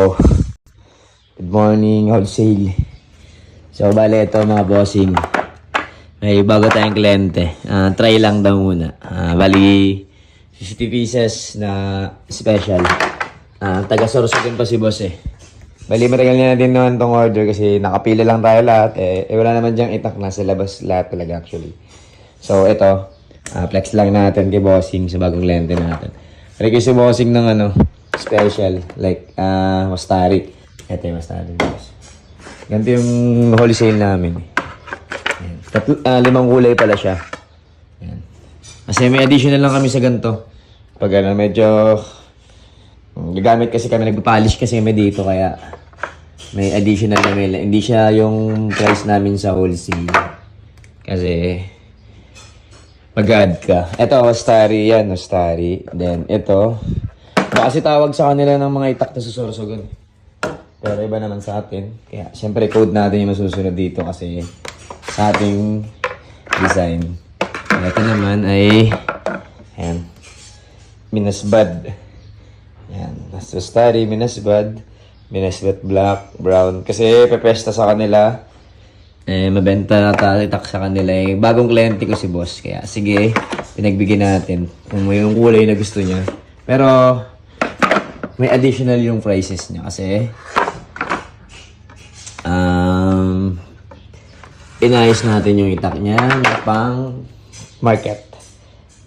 Good morning, wholesale. So, bale ito mga bossing. May bago tayong kliyente. Try lang daw muna. Bali, 50 pieces na special. Taga-Sorsogon pa si boss eh. Bali, maregal niya na din naman tong order kasi nakapila lang tayo lahat. Wala naman diyang itak. Nasa labas lahat talaga actually. So, ito. Flex lang natin kay bossing sa bagong kliyente natin. Request si bossing ng special. Like, mastari. Ito yung mastari boss. Ganito yung wholesale namin. Ayan. 5 kulay pala siya. Ayan. Kasi may additional lang kami sa ganito. Pag medyo gagamit kasi kami, nagpa-polish kasi kami dito kaya may additional kami. Hindi siya yung price namin sa wholesale. Kasi mag-add ka. Ito, Wastari yan. Wastari. Then, ito. Kasi tawag sa kanila ng mga itak na sa Sorsogon. Pero iba naman sa atin. Kaya, syempre, code natin yung masusunod dito kasi sa ating design. Ito naman ay ayan, Minasbad. Ayan, Wastari, Minasbad. Minasbad black, brown. Kasi pepesta sa kanila. Mabenta na itak sa kanila. Bagong kliyente ko si boss. Kaya, sige, pinagbigyan natin kung may yung kulay na gusto niya. Pero, may additional yung prices niya kasi inayos natin yung itak niya na pang market.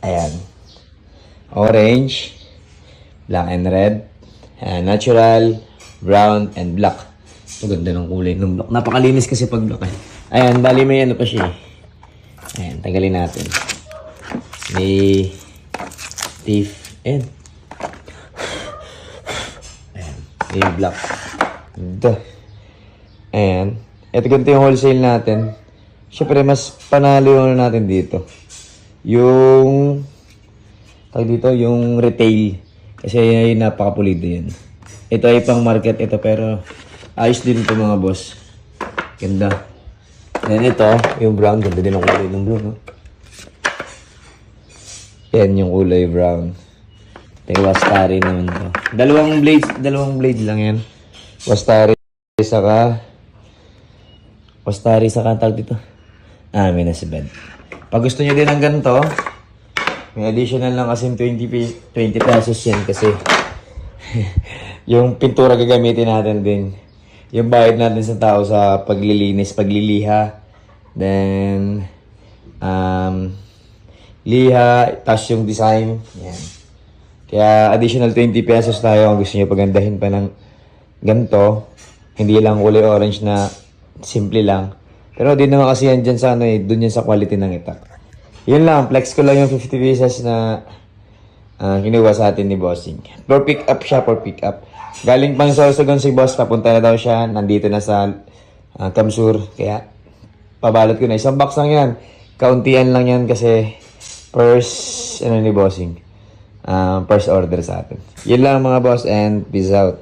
Ayan. Orange, black and red, natural, brown, and black. Ito ganda ng kulay ng black. Napakalinis kasi pag black. Ayan, bali may pa siya. Ayan, tagalin natin. May teeth. Ayan. Yung black. Ito. Ayan. Ito ganito yung wholesale natin. Siyempre, mas panalo yung natin dito. Yung tawag dito, yung retail. Kasi ay napakapulido yan. Ito ay pang market ito pero ayos din ito mga boss. Ganda. Then ito, yung brown. Ganda din ang kulay ng blue, no? Yan yung kulay brown. Ito yung Wastari naman to. Dalawang blade lang yan. Wastari saka tawag dito. Minasbad. Pag gusto nyo din ng ganito, may additional lang kasi 20 pesos yan kasi yung pintura gagamitin natin din. Yung bayad natin sa tao sa paglilinis, pagliliha. Then, liha, tas yung design. Yan. Kaya additional 20 pesos tayo kung gusto nyo pagandahin pa ng ganito. Hindi lang kulay orange na simple lang. Pero di naman kasi yan dyan sa dun yan sa quality ng itak. Yun lang, flex ko lang yung 50 pieces na kinuha sa atin ni Bossing. For pick up siya, for pick up. Galing pang Sorsogon si Boss, papunta na daw siya. Nandito na sa Kamsur. Kaya pabalot ko na. Isang box lang yan. Kauntian lang yan kasi first, ni Bossing. First order sa atin. Yun lang mga boss and peace out.